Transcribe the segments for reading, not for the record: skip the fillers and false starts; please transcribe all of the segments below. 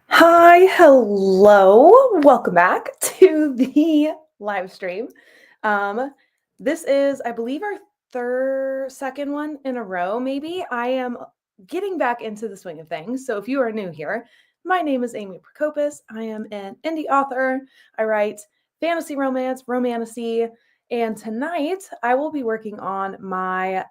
Hi, hello. Welcome back to the live stream. This is, I believe, our second one in a row, maybe. I am getting back into the swing of things. So if you are new here, my name is Amy Prokopis. I am an indie author. I write fantasy romance, romantasy, and tonight I will be working on my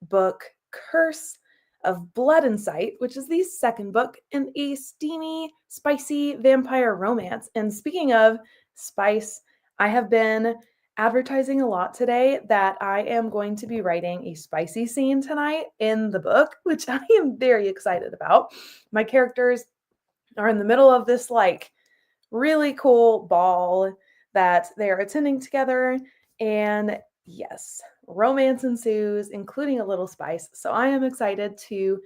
book, Curse of Blood and Sight, which is the second book in a steamy, spicy vampire romance. And speaking of spice, I have been advertising a lot today that I am going to be writing a spicy scene tonight in the book, which I am very excited about. My characters are in the middle of this really cool ball that they are attending together, and yes, romance ensues, including a little spice. So I am excited to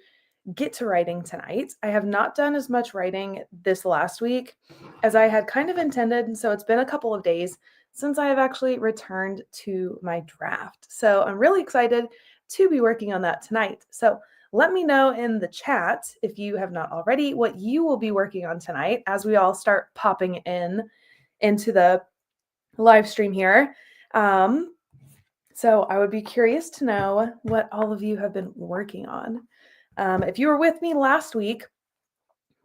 get to writing tonight. I have not done as much writing this last week as I had kind of intended, and so it's been a couple of days since I have actually returned to my draft. So I'm really excited to be working on that tonight. So let me know in the chat, if you have not already, what you will be working on tonight as we all start popping into the live stream here. So I would be curious to know what all of you have been working on. If you were with me last week,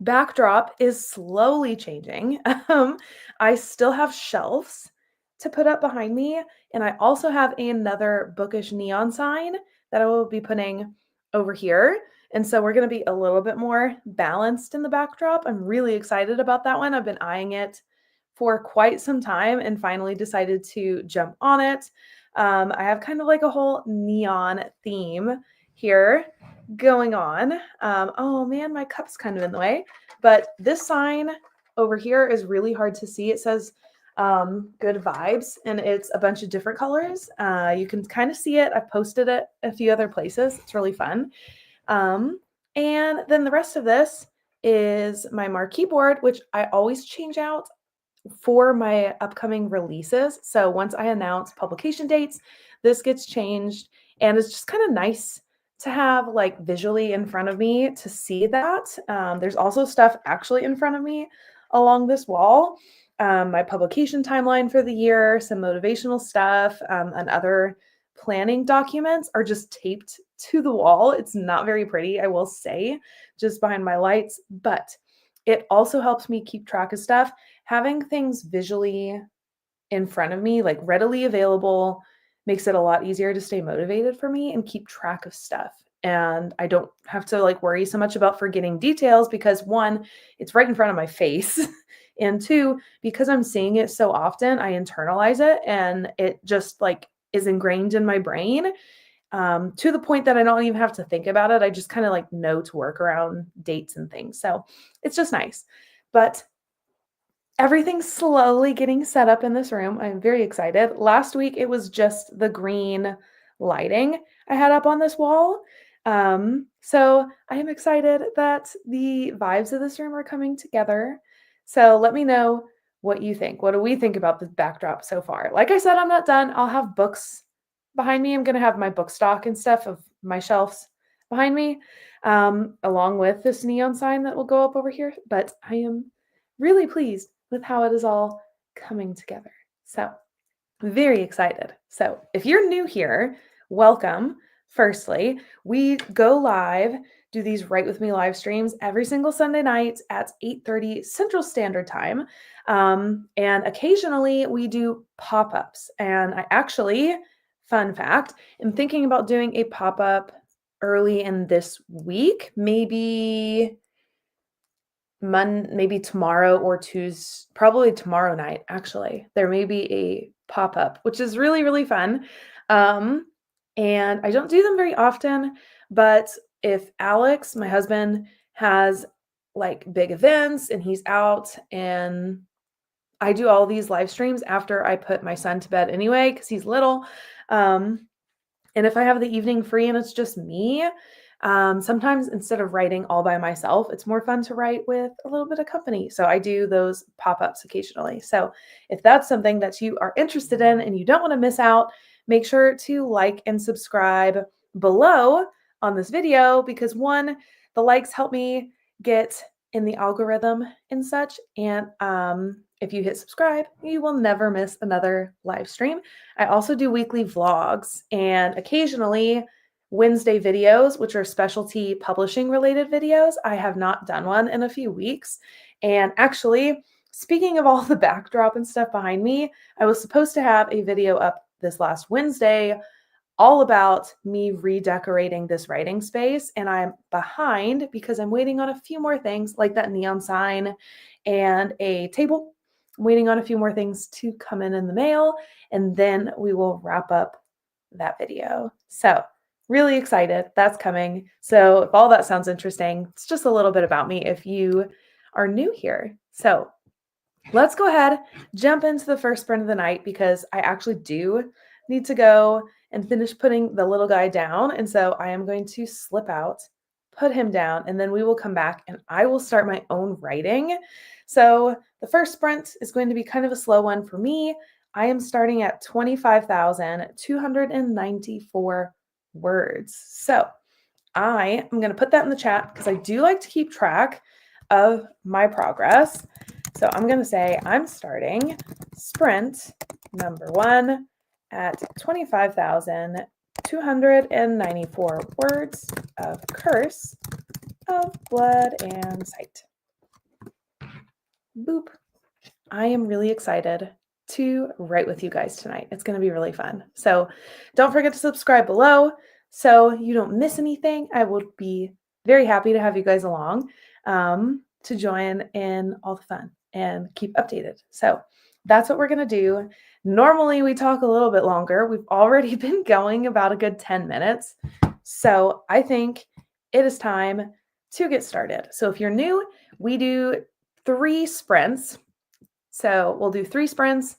backdrop is slowly changing. I still have shelves to put up behind me, and I also have another bookish neon sign that I will be putting over here. And so we're going to be a little bit more balanced in the backdrop. I'm really excited about that one. I've been eyeing it for quite some time and finally decided to jump on it. I have kind of like a whole neon theme here going on. Oh man, my cup's kind of in the way. But this sign over here is really hard to see. It says good vibes, and it's a bunch of different colors. You can kind of see it. I've posted it a few other places. It's really fun. And then the rest of this is my marquee board, which I always change out for my upcoming releases. So once I announce publication dates, this gets changed, and it's just kind of nice to have like visually in front of me to see that. There's also stuff actually in front of me along this wall. My publication timeline for the year, some motivational stuff, and other planning documents are just taped to the wall. It's not very pretty, I will say, just behind my lights, but it also helps me keep track of stuff. Having things visually in front of me, like readily available, makes it a lot easier to stay motivated for me and keep track of stuff. And I don't have to like worry so much about forgetting details because one, it's right in front of my face. And two, because I'm seeing it so often, I internalize it and it just like is ingrained in my brain, to the point that I don't even have to think about it. I just kind of like know to work around dates and things. So it's just nice. But everything's slowly getting set up in this room. I'm very excited. Last week, it was just the green lighting I had up on this wall. So I am excited that the vibes of this room are coming together. So let me know what you think. What do we think about this backdrop so far? Like I said, I'm not done. I'll have books behind me. I'm going to have my book stock and stuff of my shelves behind me, along with this neon sign that will go up over here. But I am really pleased with how it is all coming together. So, very excited. So, if you're new here, welcome. Firstly, we go live, do these Write With Me live streams every single Sunday night at 8:30 Central Standard Time. And occasionally we do pop-ups. And I actually, fun fact, am thinking about doing a pop-up early in this week, maybe tomorrow or Tuesday, probably tomorrow night, actually. There may be a pop-up, which is really, really fun. And I don't do them very often, but if Alex, my husband, has like big events and he's out, and I do all these live streams after I put my son to bed anyway, because he's little. And if I have the evening free and it's just me, sometimes instead of writing all by myself, it's more fun to write with a little bit of company. So I do those pop-ups occasionally. So if that's something that you are interested in and you don't want to miss out, make sure to like and subscribe below on this video, because one, the likes help me get in the algorithm and such. And if you hit subscribe, you will never miss another live stream. I also do weekly vlogs and occasionally Wednesday videos, which are specialty publishing related videos. I have not done one in a few weeks. And actually, speaking of all the backdrop and stuff behind me, I was supposed to have a video up this last Wednesday all about me redecorating this writing space, and I'm behind because I'm waiting on a few more things like that neon sign and a table. I'm waiting on a few more things to come in the mail, and then we will wrap up that video. So really excited. That's coming. So if all that sounds interesting, it's just a little bit about me if you are new here. So let's go ahead, jump into the first sprint of the night because I actually do need to go and finish putting the little guy down. And so I am going to slip out, put him down, and then we will come back and I will start my own writing. So the first sprint is going to be kind of a slow one for me. I am starting at 25,294 words. So I am going to put that in the chat because I do like to keep track of my progress. So I'm going to say I'm starting sprint number 1 at 25,294 words of Curse of Blood and Sight. Boop. I am really excited to write with you guys tonight. It's going to be really fun. So don't forget to subscribe below so you don't miss anything. I will be very happy to have you guys along to join in all the fun and keep updated. So that's what we're going to do. Normally we talk a little bit longer. We've already been going about a good 10 minutes. So I think it is time to get started. So if you're new, we do 3 sprints. So we'll do 3 sprints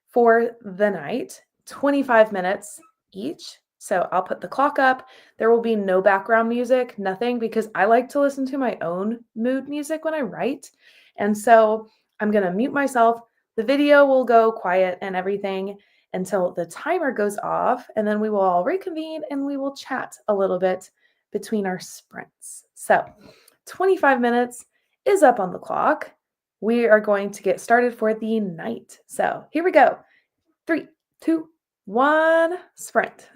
for the night, 25 minutes each. So I'll put the clock up. There will be no background music, nothing, because I like to listen to my own mood music when I write. And so I'm going to mute myself. The video will go quiet and everything until the timer goes off. And then we will all reconvene and we will chat a little bit between our sprints. So 25 minutes is up on the clock. We are going to get started for the night. So here we go. 3, 2, 1, sprint.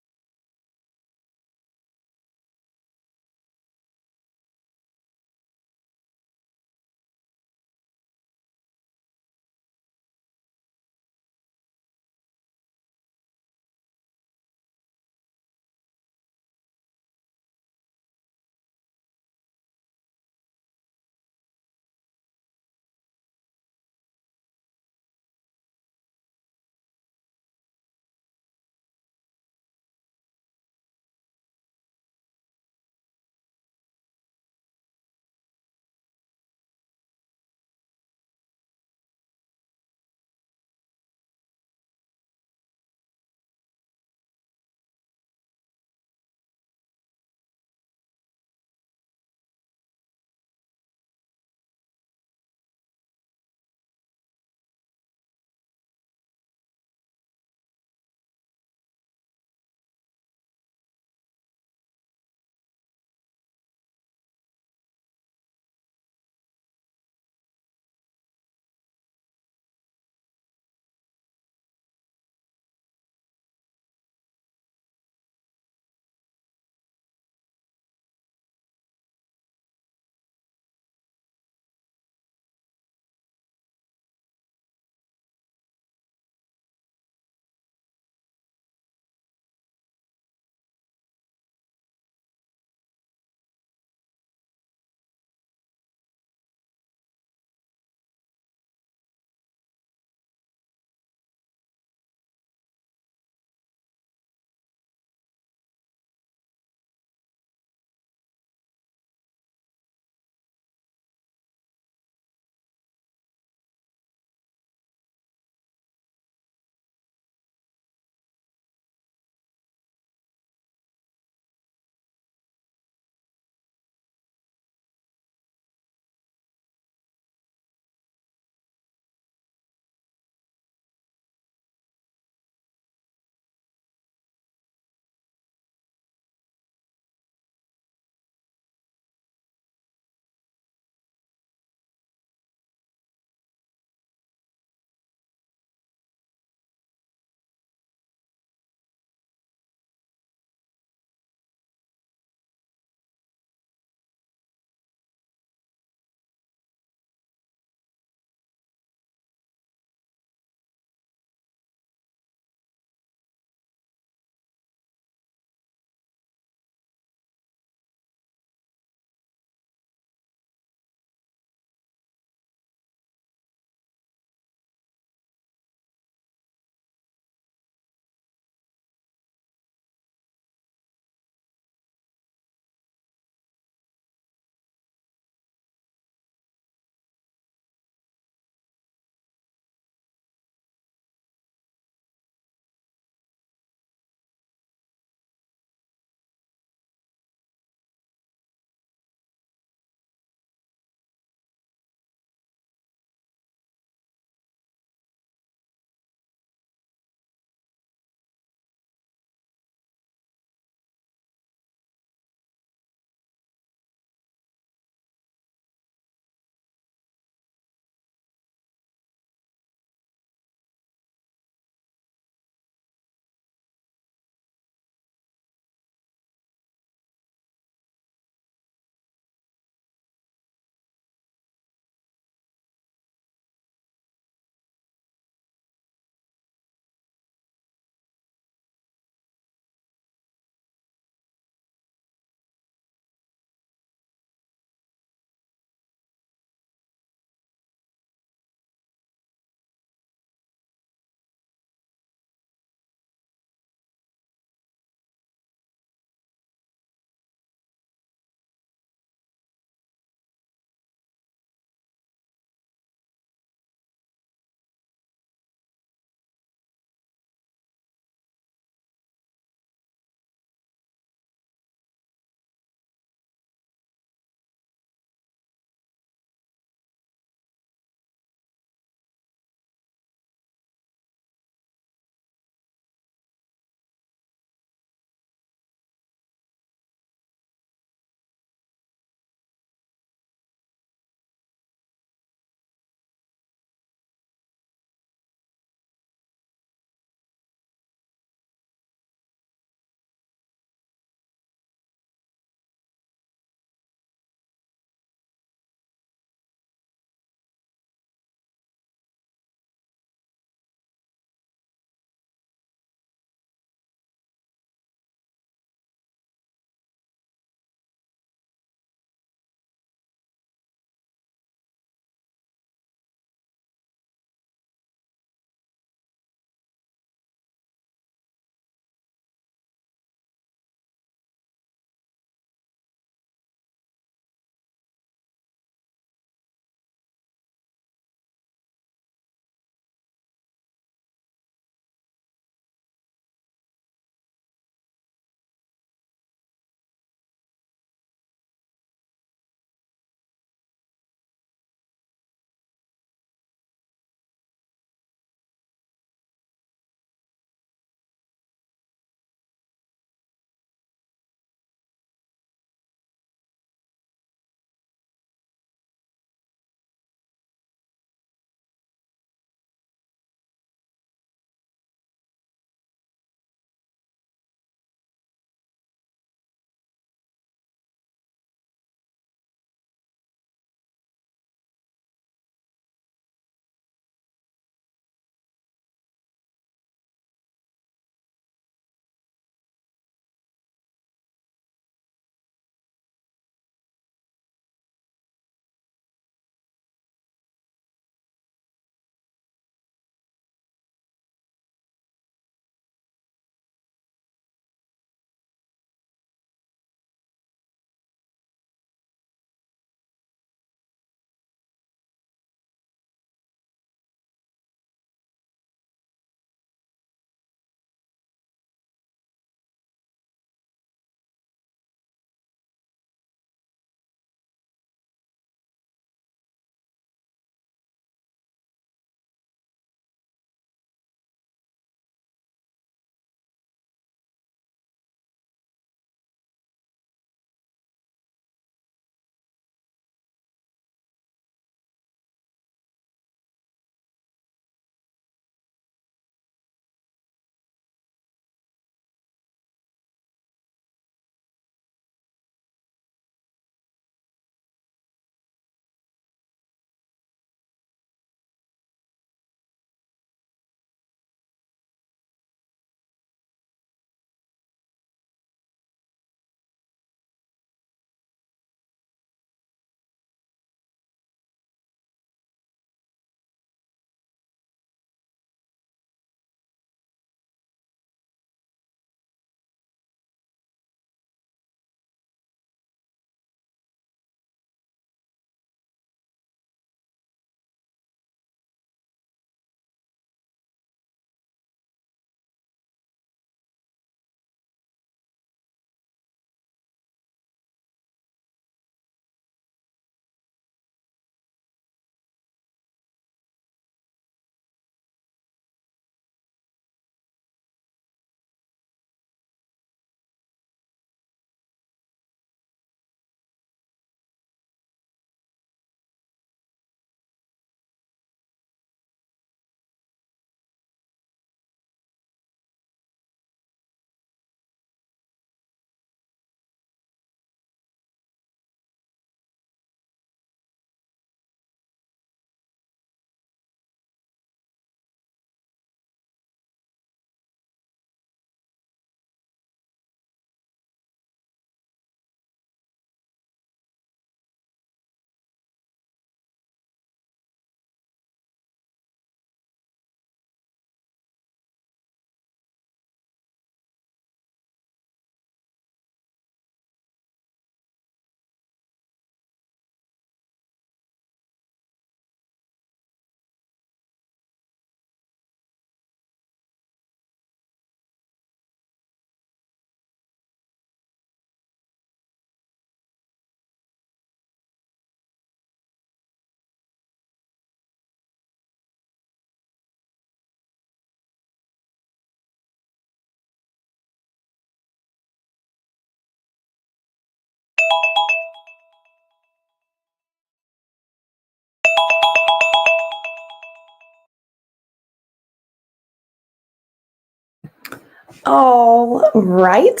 All right.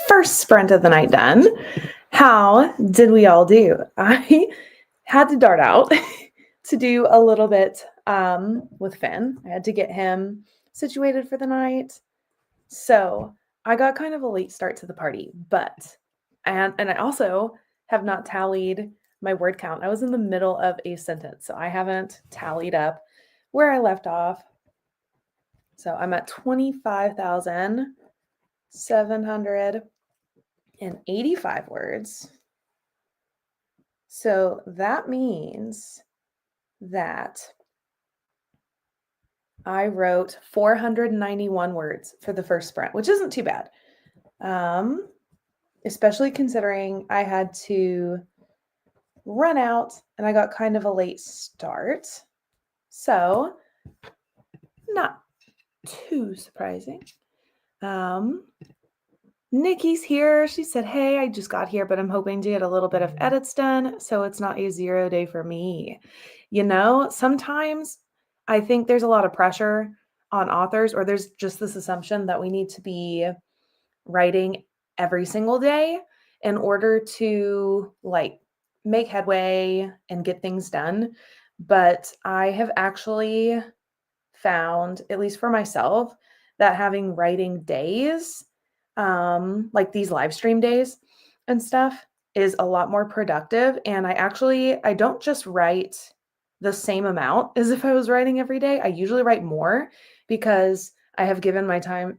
First sprint of the night done. How did we all do? I had to dart out to do a little bit with Finn. I had to get him situated for the night. So I got kind of a late start to the party, and I also have not tallied my word count. I was in the middle of a sentence, so I haven't tallied up where I left off. So I'm at 25,785 words. So that means that I wrote 491 words for the first sprint, which isn't too bad. Especially considering I had to run out and I got kind of a late start. So not too surprising. Nikki's here. She said, hey, I just got here, but I'm hoping to get a little bit of edits done so it's not a 0 day for me. You know, sometimes I think there's a lot of pressure on authors, or there's just this assumption that we need to be writing every single day in order to like make headway and get things done. But I have actually found, at least for myself, that having writing days, like these live stream days and stuff, is a lot more productive. And I don't just write the same amount as if I was writing every day. I usually write more because I have given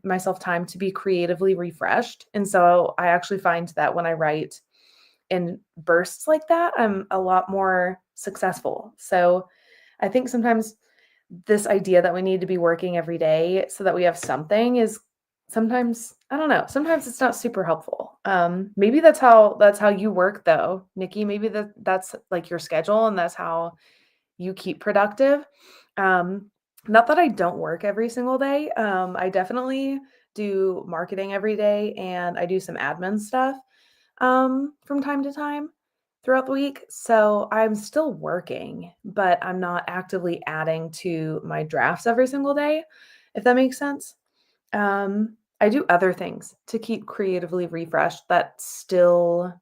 myself time to be creatively refreshed. And so I actually find that when I write in bursts like that, I'm a lot more successful. So I think sometimes this idea that we need to be working every day so that we have something is sometimes, I don't know, sometimes it's not super helpful. Maybe that's how you work though, Nikki. Maybe that's like your schedule and that's how you keep productive. Not that I don't work every single day. I definitely do marketing every day and I do some admin stuff from time to time throughout the week. So I'm still working, but I'm not actively adding to my drafts every single day, if that makes sense. I do other things to keep creatively refreshed that still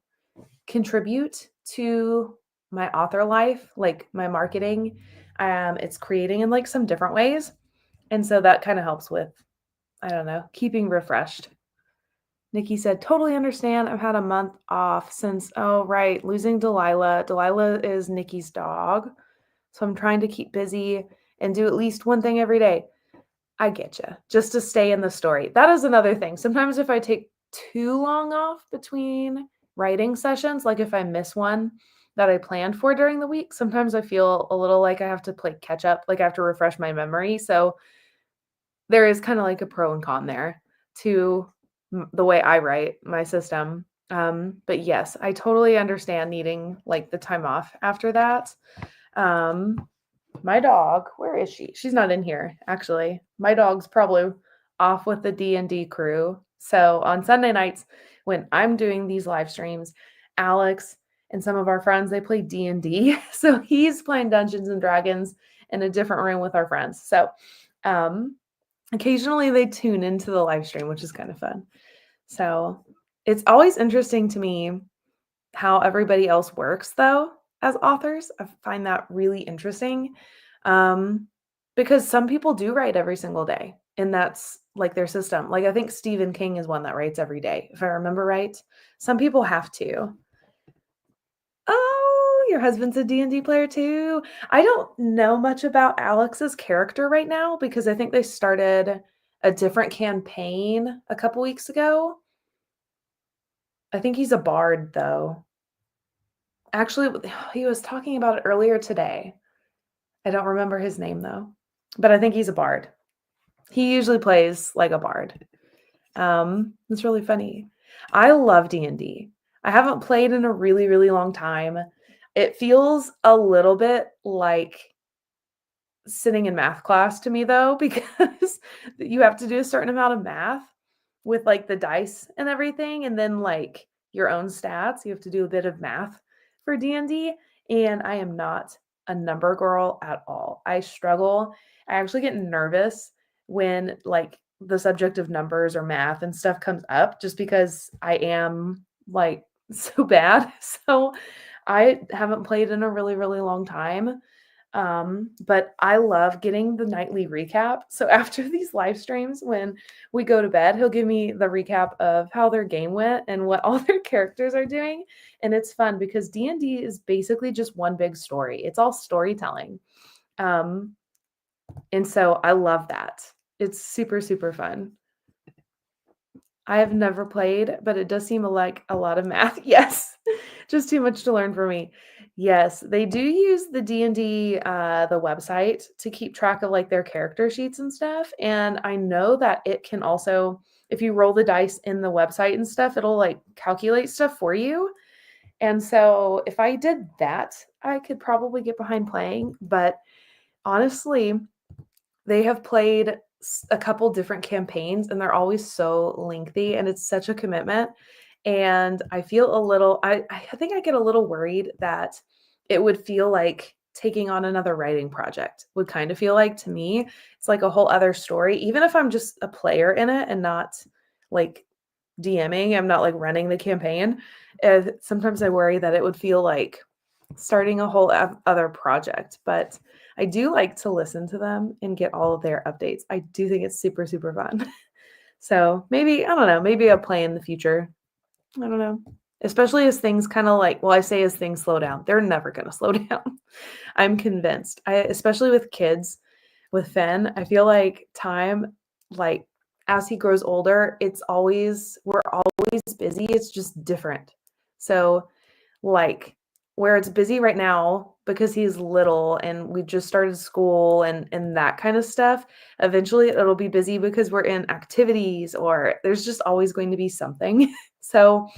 contribute to my author life, like my marketing. It's creating in like some different ways. And so that kind of helps with, I don't know, keeping refreshed. Nikki said, totally understand. I've had a month off since, oh, right, losing Delilah. Delilah is Nikki's dog. So I'm trying to keep busy and do at least one thing every day. I get you. Just to stay in the story. That is another thing. Sometimes if I take too long off between writing sessions, like if I miss one that I planned for during the week, sometimes I feel a little like I have to play catch up, like I have to refresh my memory. So there is kind of like a pro and con there to the way I write my system. But yes, I totally understand needing like the time off after that. My dog, where is she? She's not in here, actually. My dog's probably off with the D&D crew. So on Sunday nights, when I'm doing these live streams, Alex and some of our friends, they play D&D. So he's playing Dungeons and Dragons in a different room with our friends. So occasionally they tune into the live stream, which is kind of fun. So it's always interesting to me how everybody else works, though, as authors. I find that really interesting because some people do write every single day, and that's like their system. Like I think Stephen King is one that writes every day, if I remember right. Some people have to. Oh, your husband's a D&D player too. I don't know much about Alex's character right now because I think they started a different campaign a couple weeks ago. I think he's a bard though. Actually, he was talking about it earlier today. I don't remember his name though, but I think he's a bard. He usually plays like a bard. It's really funny. I love D&D. I haven't played in a really, really long time. It feels a little bit like sitting in math class to me though, because you have to do a certain amount of math with like the dice and everything, and then like your own stats. You have to do a bit of math for D&D, and I am not a number girl at all. I struggle. I actually get nervous when like the subject of numbers or math and stuff comes up, just because I am like so bad. So I haven't played in a really, really long time. But I love getting the nightly recap. So after these live streams, when we go to bed, he'll give me the recap of how their game went and what all their characters are doing. And it's fun because D&D is basically just one big story. It's all storytelling. Um, and so I love that. It's super, super fun. I have never played, but it does seem like a lot of math. Yes, just too much to learn for me. Yes, they do use the D&D, the website to keep track of like their character sheets and stuff. And I know that it can also, if you roll the dice in the website and stuff, it'll like calculate stuff for you. And so if I did that, I could probably get behind playing. But honestly, they have played a couple different campaigns and they're always so lengthy and it's such a commitment. And I feel a little, I think I get a little worried that it would feel like taking on another writing project would kind of feel like to me. It's like a whole other story, even if I'm just a player in it and not like DMing, I'm not like running the campaign. Sometimes I worry that it would feel like starting a whole other project, but I do like to listen to them and get all of their updates. I do think it's super, super fun. So maybe, I don't know, maybe I'll play in the future. I don't know. Especially as things kind of like, well, I say as things slow down, they're never going to slow down. I'm convinced. Especially with kids, with Finn, I feel like time, like as he grows older, we're always busy. It's just different. So like where it's busy right now because he's little and we just started school and that kind of stuff, eventually it'll be busy because we're in activities or there's just always going to be something. So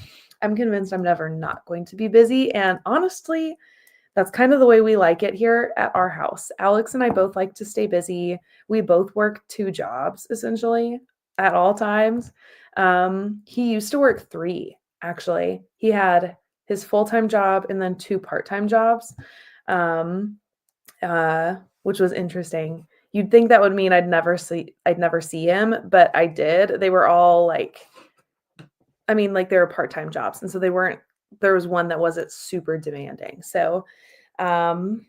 I'm convinced I'm never not going to be busy. And honestly, that's kind of the way we like it here at our house. Alex and I both like to stay busy. We both work 2 jobs essentially at all times. He used to work 3, actually. He had his full-time job and then 2 part-time jobs, um, which was interesting. You'd think that would mean I'd never see him, but I did. They were all like, I mean, like they were part-time jobs, and so they weren't. There was one that wasn't super demanding. So, um,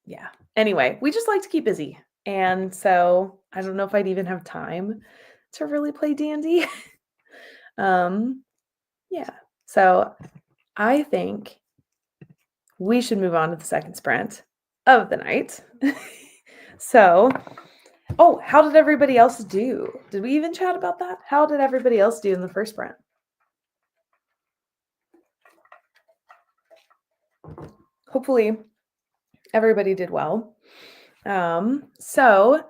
yeah. Anyway, we just like to keep busy, and so I don't know if I'd even have time to really play D&D. um, yeah. So I think we should move on to the second sprint of the night. So, oh, how did everybody else do? Did we even chat about that? How did everybody else do in the first sprint? Hopefully, everybody did well. So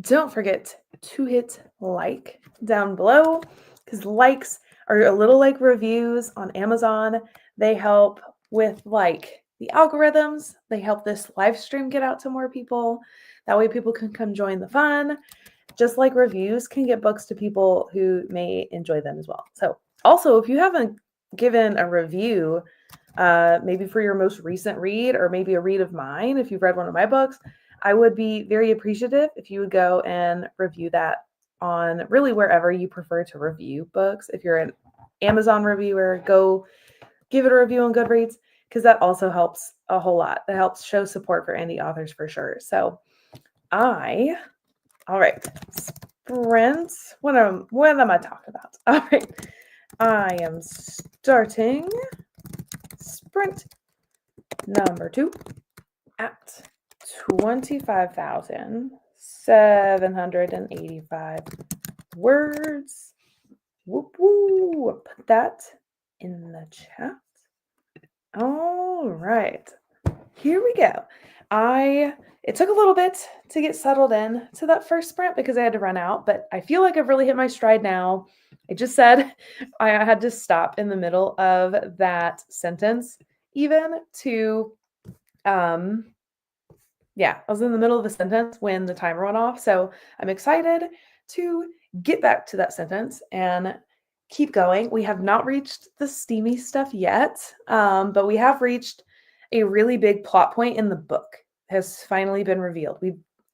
don't forget to hit like down below because likes are a little like reviews on Amazon. They help with like the algorithms. They help this live stream get out to more people. That way people can come join the fun. Just like reviews can get books to people who may enjoy them as well. So also, if you haven't given a review, maybe for your most recent read or maybe a read of mine, if you've read one of my books, I would be very appreciative if you would go and review that on really wherever you prefer to review books. If you're an Amazon reviewer, go give it a review on Goodreads because that also helps a whole lot. That helps show support for indie authors for sure. So all right, sprint. What am I talking about? All right, I am starting sprint number 2 at 25,785 words. Whoop whoop. Put that in the chat. All right. Here we go. It took a little bit to get settled in to that first sprint because I had to run out, but I feel like I've really hit my stride now. I just said I had to stop in the middle of that sentence even to yeah, I was in the middle of the sentence when the timer went off. So I'm excited to get back to that sentence and keep going. We have not reached the steamy stuff yet, but we have reached a really big plot point in the book has finally been revealed.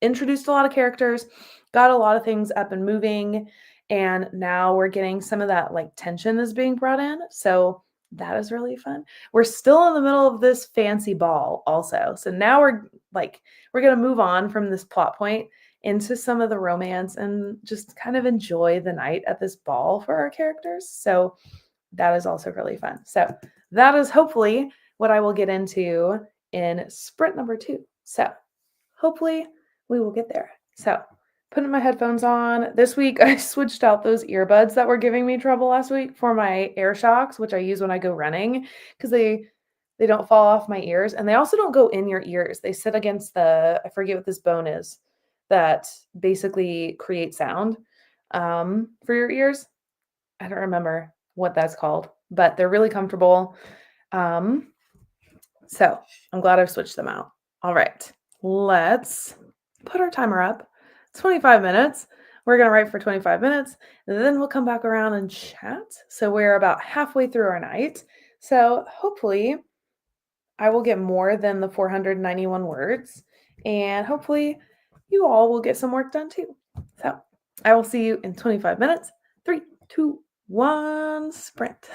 introduced a lot of characters, got a lot of things up and moving, and now we're getting some of that like tension is being brought in. So that is really fun. We're still in the middle of this fancy ball also. So now we're going to move on from this plot point into some of the romance and just kind of enjoy the night at this ball for our characters. So that is also really fun. So that is hopefully what I will get into in sprint number 2. So hopefully we will get there. So putting my headphones on. This week I switched out those earbuds that were giving me trouble last week for my air shocks, which I use when I go running because they don't fall off my ears, and they also don't go in your ears. They sit against I forget what this bone is that basically creates sound for your ears. I don't remember what that's called, but they're really comfortable. So I'm glad I've switched them out. All right, let's put our timer up. 25 minutes. We're going to write for 25 minutes, and then we'll come back around and chat. So we're about halfway through our night. So hopefully I will get more than the 491 words, and hopefully you all will get some work done too. So I will see you in 25 minutes. 3, 2, 1, sprint.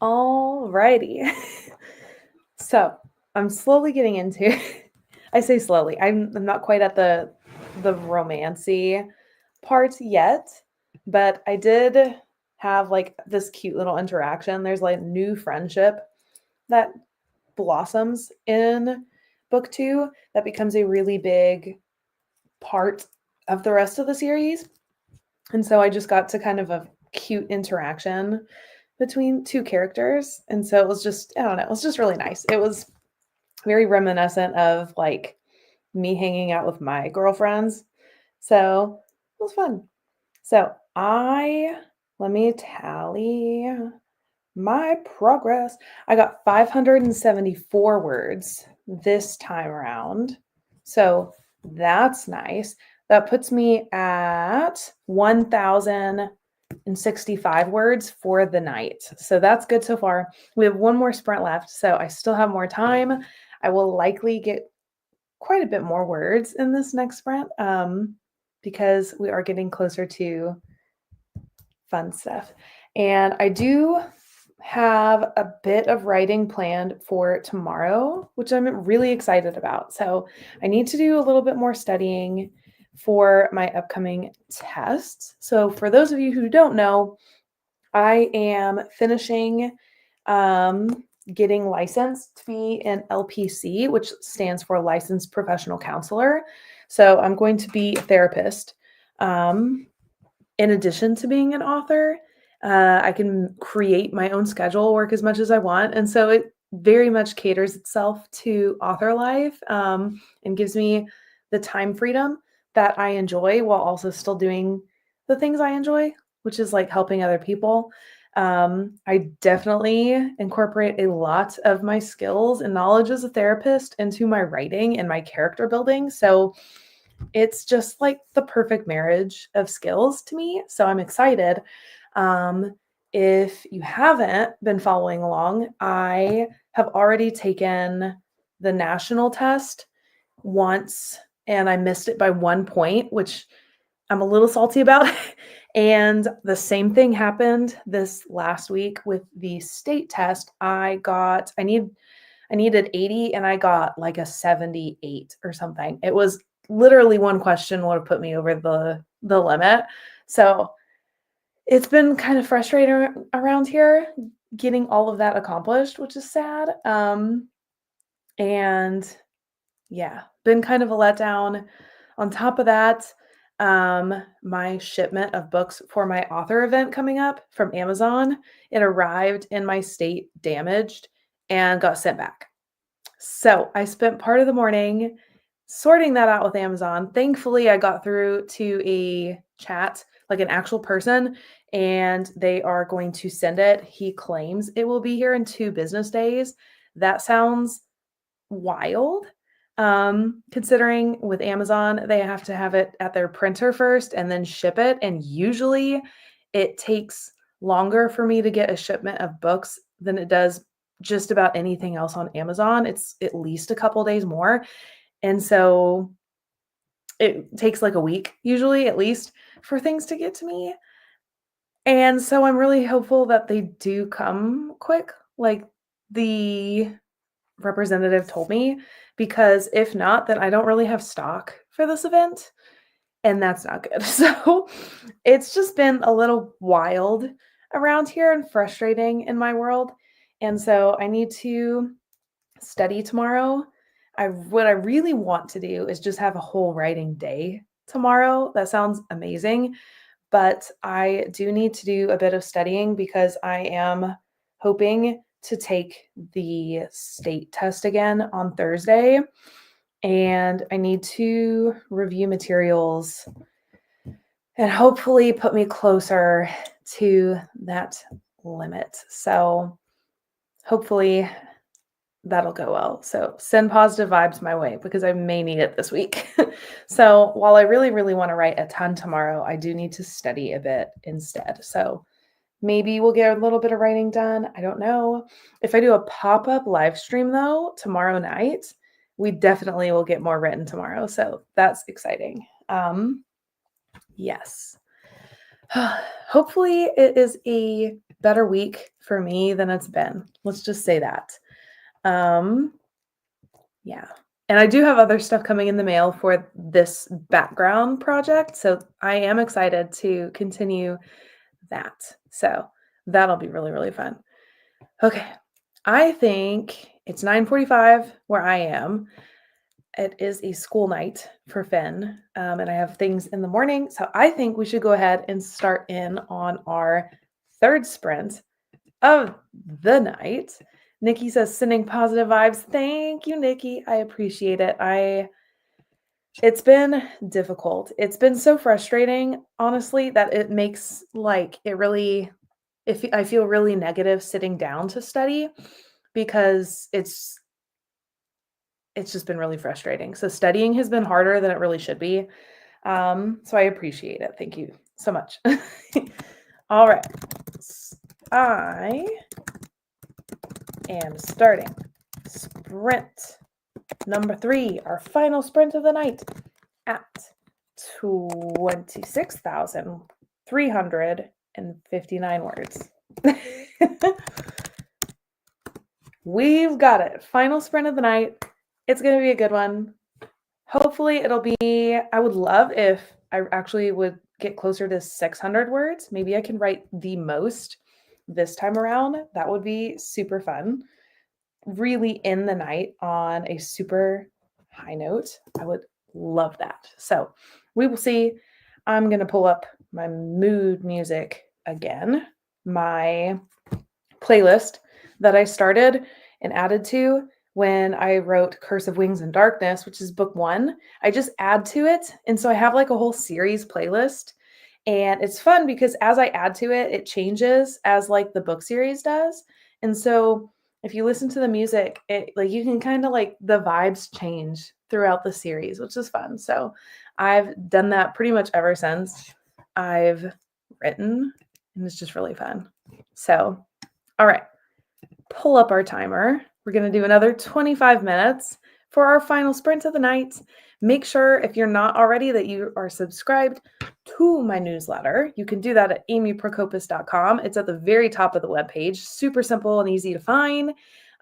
Alrighty. So I'm slowly getting into, I say slowly, I'm not quite at the romancy part yet, but I did have like this cute little interaction. There's like new friendship that blossoms in book 2 that becomes a really big part of the rest of the series. And so I just got to kind of a cute interaction between two characters. And so it was just, I don't know, it was just really nice. It was very reminiscent of like me hanging out with my girlfriends. So it was fun. So let me tally my progress. I got 574 words this time around. So that's nice. That puts me at 1,065 words for the night. So that's good so far. We have one more sprint left, so I still have more time. I will likely get quite a bit more words in this next sprint because we are getting closer to fun stuff. And I do have a bit of writing planned for tomorrow, which I'm really excited about. So I need to do a little bit more studying for my upcoming tests. So for those of you who don't know, I am finishing getting licensed to be an LPC, which stands for Licensed Professional Counselor. So I'm going to be a therapist. In addition to being an author, I can create my own schedule, work as much as I want. And so it very much caters itself to author life and gives me the time freedom that I enjoy while also still doing the things I enjoy, which is like helping other people. I definitely incorporate a lot of my skills and knowledge as a therapist into my writing and my character building. So it's just like the perfect marriage of skills to me. So I'm excited. If you haven't been following along, I have already taken the national test once and I missed it by 1 point, which I'm a little salty about. And the same thing happened this last week with the state test. I needed 80 and I got like a 78 or something. It was literally one question would have put me over the limit. So it's been kind of frustrating around here getting all of that accomplished, which is sad. And yeah, been kind of a letdown. On top of that, my shipment of books for my author event coming up from Amazon, it arrived in my state damaged and got sent back. So I spent part of the morning sorting that out with Amazon. Thankfully, I got through to a chat, like an actual person, and they are going to send it. He claims it will be here in 2 business days. That sounds wild. Considering with Amazon, they have to have it at their printer first and then ship it. And usually it takes longer for me to get a shipment of books than it does just about anything else on Amazon. It's at least a couple days more. And so it takes like a week, usually at least, for things to get to me. And so I'm really hopeful that they do come quick, like the representative told me, because if not, then I don't really have stock for this event. And that's not good. So it's just been a little wild around here and frustrating in my world. And so I need to study tomorrow. What I really want to do is just have a whole writing day tomorrow. That sounds amazing, but I do need to do a bit of studying because I am hoping to take the state test again on Thursday, and I need to review materials and hopefully put me closer to that limit. So hopefully that'll go well. So send positive vibes my way because I may need it this week. So while I really, really want to write a ton tomorrow, I do need to study a bit instead. So maybe we'll get a little bit of writing done. I don't know. If I do a pop-up live stream though, tomorrow night, we definitely will get more written tomorrow. So that's exciting. Yes. Hopefully it is a better week for me than it's been. Let's just say that. Yeah. And I do have other stuff coming in the mail for this background project. So I am excited to continue that. So that'll be really, really fun. Okay. I think it's 9:45 where I am. It is a school night for Finn, and I have things in the morning. So I think we should go ahead and start in on our third sprint of the night. Nikki says, sending positive vibes. Thank you, Nikki. I appreciate it. It's been difficult. It's been so frustrating, honestly, that it makes I feel really negative sitting down to study because it's just been really frustrating. So studying has been harder than it really should be. So I appreciate it. Thank you so much. All right. I am starting sprint number 3, our final sprint of the night at 26,359 words. We've got it. Final sprint of the night. It's going to be a good one. Hopefully it'll be, I would love if I actually would get closer to 600 words. Maybe I can write the most this time around. That would be super fun. Really end the night on a super high note. I would love that. So we will see. I'm going to pull up my mood music again, my playlist that I started and added to when I wrote Curse of Wings and Darkness, which is book 1. I just add to it. And so I have like a whole series playlist. And it's fun because as I add to it, it changes as like the book series does. And so if you listen to the music, it like you can kind of like the vibes change throughout the series, which is fun. So I've done that pretty much ever since I've written, and it's just really fun. So, all right, pull up our timer. We're going to do another 25 minutes for our final sprint of the night. Make sure, if you're not already, that you are subscribed to my newsletter. You can do that at amyprokopis.com. It's at the very top of the webpage. Super simple and easy to find.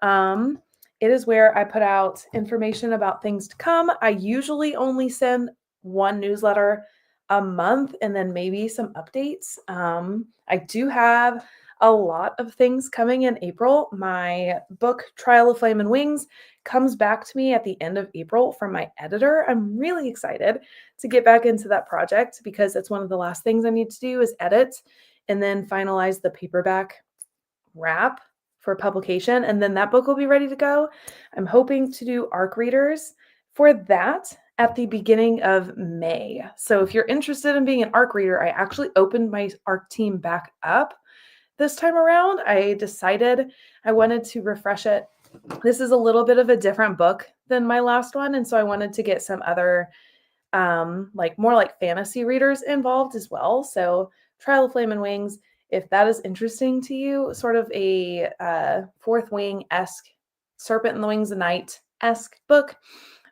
It is where I put out information about things to come. I usually only send one newsletter a month and then maybe some updates. I do have a lot of things coming in April. My book, Trial of Flame and Wings, comes back to me at the end of April from my editor. I'm really excited to get back into that project because it's one of the last things I need to do is edit and then finalize the paperback wrap for publication. And then that book will be ready to go. I'm hoping to do ARC readers for that at the beginning of May. So if you're interested in being an ARC reader, I actually opened my ARC team back up this time around. I decided I wanted to refresh it. This is a little bit of a different book than my last one. And so I wanted to get some other like more like fantasy readers involved as well. So Trial of Flame and Wings, if that is interesting to you, sort of a Fourth Wing-esque, Serpent in the Wings of Night-esque book,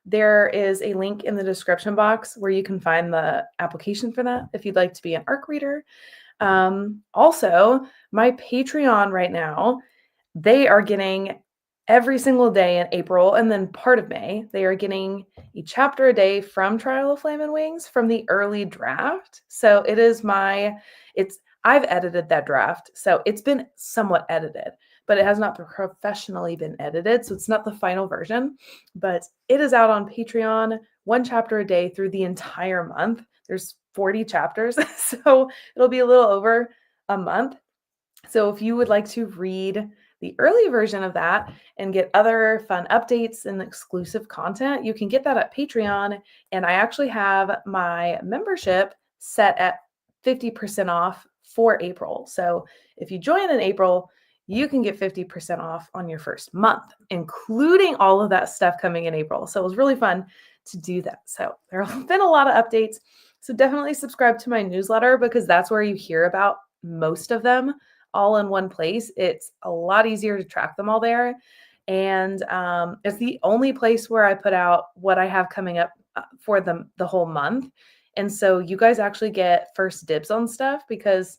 there is a link in the description box where you can find the application for that if you'd like to be an ARC reader. Also, my Patreon right now, they are getting every single day in April and then part of May, they are getting a chapter a day from Trial of Flame and Wings from the early draft. So I've edited that draft. So it's been somewhat edited, but it has not professionally been edited. So it's not the final version, but it is out on Patreon, 1 chapter a day through the entire month. There's 40 chapters, so it'll be a little over a month. So if you would like to read the early version of that and get other fun updates and exclusive content, you can get that at Patreon. And I actually have my membership set at 50% off for April. So if you join in April, you can get 50% off on your first month, including all of that stuff coming in April. So it was really fun to do that. So there have been a lot of updates. So definitely subscribe to my newsletter because that's where you hear about most of them all in one place. It's a lot easier to track them all there. And it's the only place where I put out what I have coming up for the whole month. And so you guys actually get first dibs on stuff because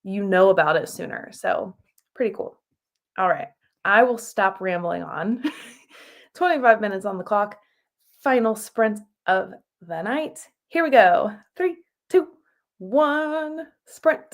you know about it sooner. So pretty cool. All right. I will stop rambling on. 25 minutes on the clock. Final sprint of the night. Here we go. 3, 2, 1, sprint.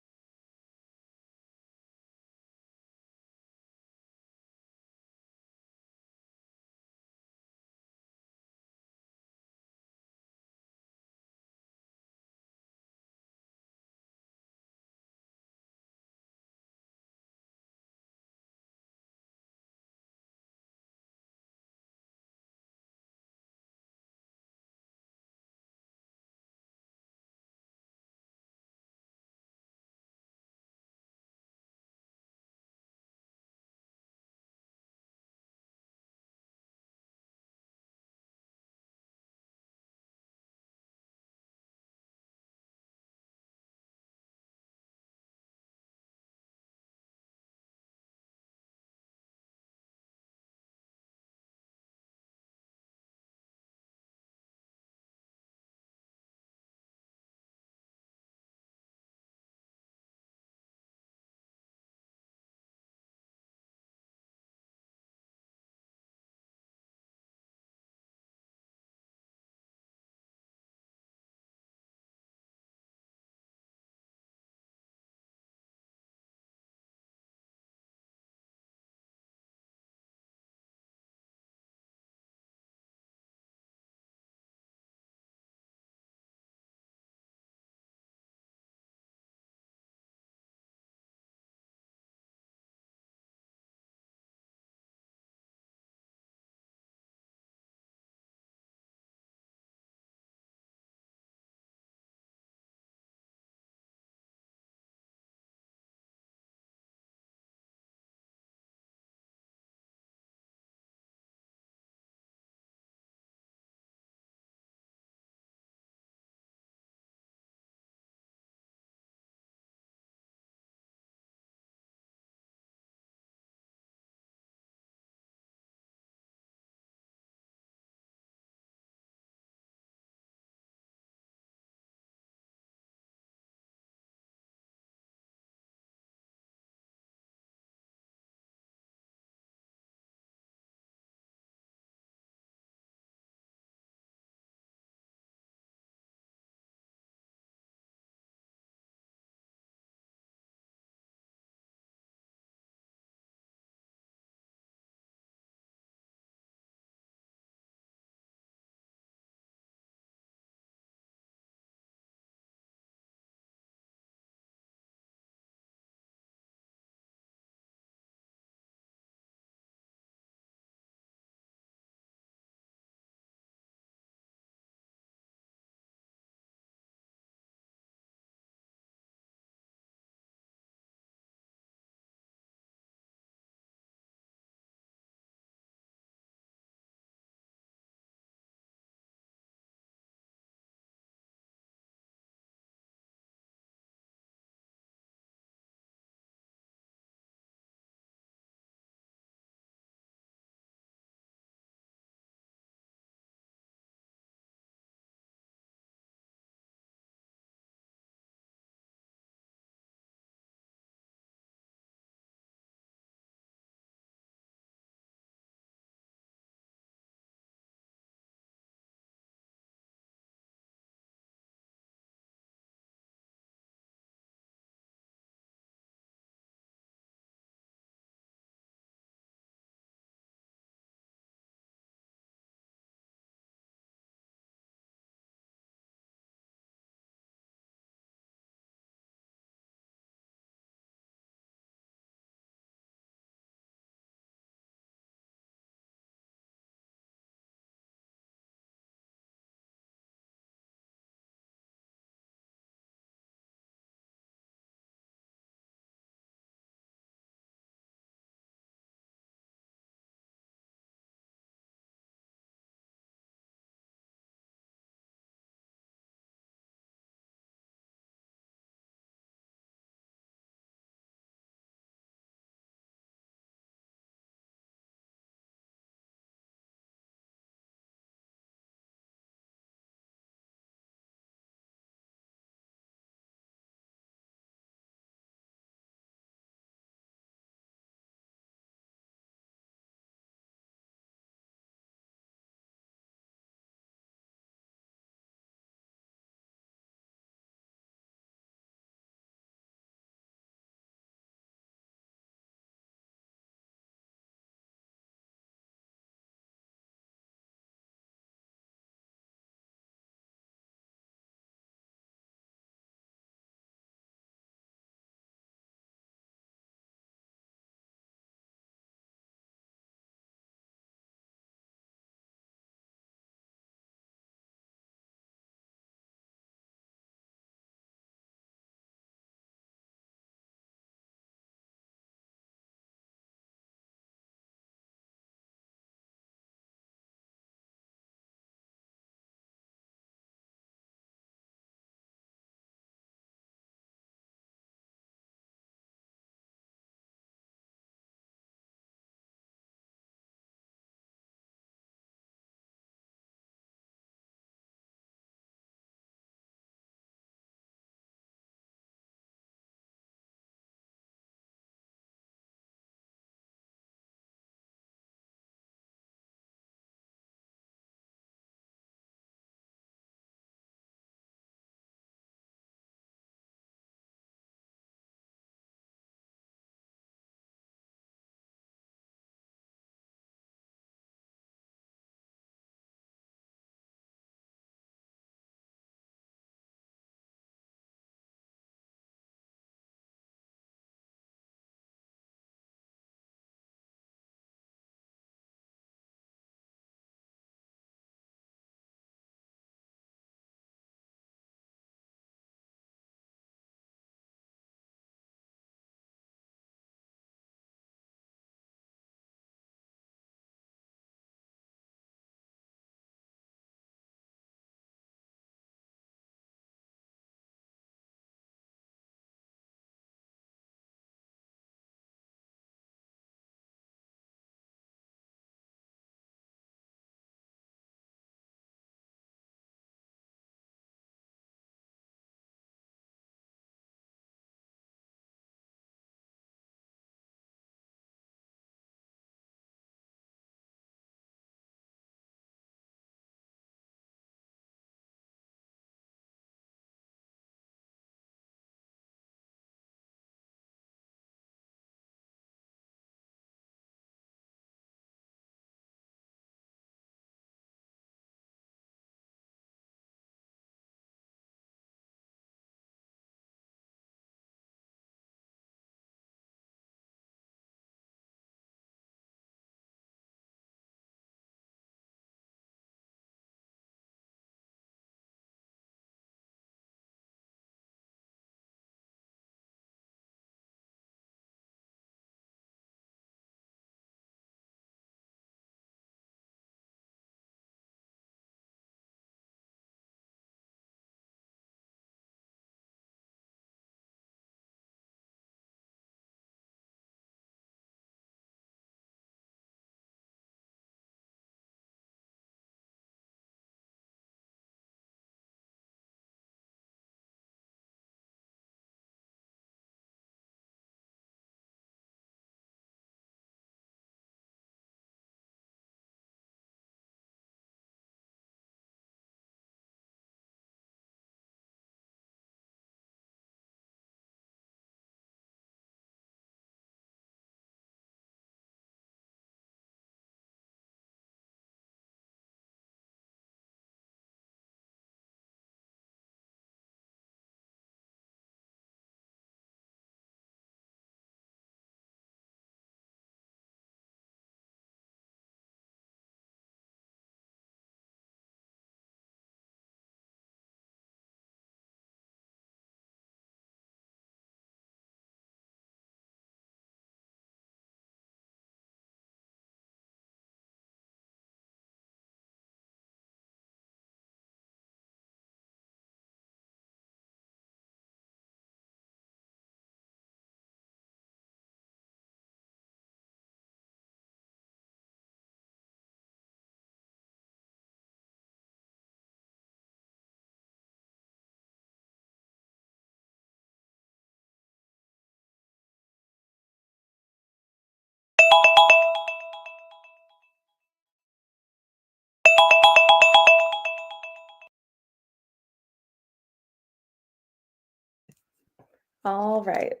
All right.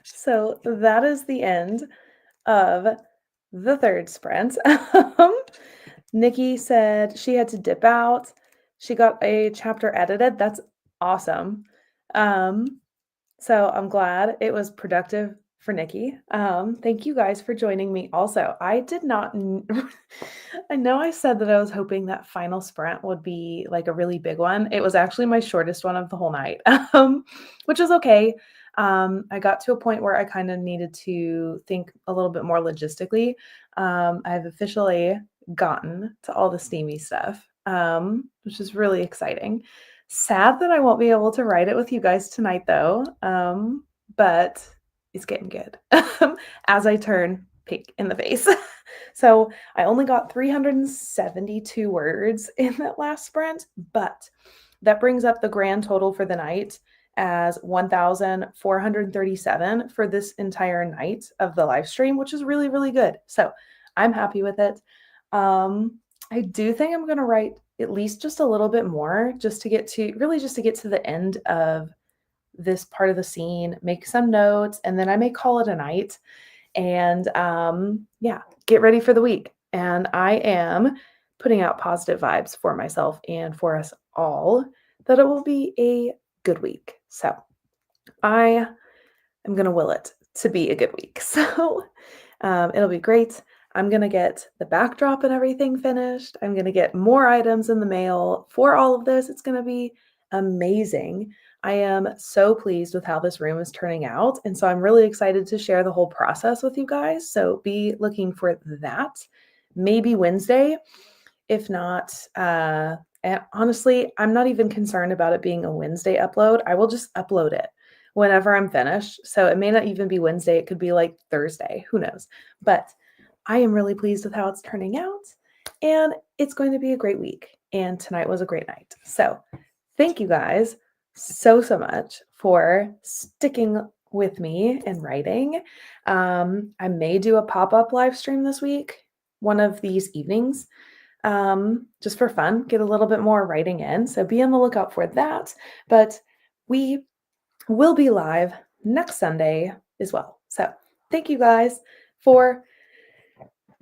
So that is the end of the third sprint. Nikki said she had to dip out. She got a chapter edited. That's awesome. So I'm glad it was productive for Nikki. Thank you guys for joining me. Also, I did not, I know I said that I was hoping that final sprint would be like a really big one. It was actually my shortest one of the whole night, which is okay. I got to a point where I kind of needed to think a little bit more logistically. I've officially gotten to all the steamy stuff, which is really exciting. Sad that I won't be able to write it with you guys tonight, though, but it's getting good as I turn pink in the face. So I only got 372 words in that last sprint, but that brings up the grand total for the night as 1,437 for this entire night of the live stream, which is really, really good. So I'm happy with it. I do think I'm going to write at least just a little bit more just to get to the end of this part of the scene, make some notes, and then I may call it a night and yeah, get ready for the week. And I am putting out positive vibes for myself and for us all that it will be a good week. So I am going to will it to be a good week. So it'll be great. I'm going to get the backdrop and everything finished. I'm going to get more items in the mail for all of this. It's going to be amazing. I am so pleased with how this room is turning out. And so I'm really excited to share the whole process with you guys. So be looking for that. Maybe Wednesday. If not, and honestly, I'm not even concerned about it being a Wednesday upload. I will just upload it whenever I'm finished. So it may not even be Wednesday. It could be like Thursday. Who knows? But I am really pleased with how it's turning out. And it's going to be a great week. And tonight was a great night. So thank you guys so much for sticking with me and writing. I may do a pop-up live stream this week, one of these evenings, just for fun, get a little bit more writing in. So be on the lookout for that. But we will be live next Sunday as well. So thank you guys for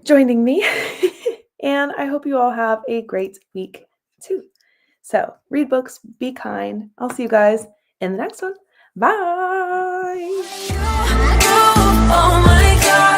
joining me. And I hope you all have a great week too. So read books, be kind. I'll see you guys in the next one. Bye. Oh my God.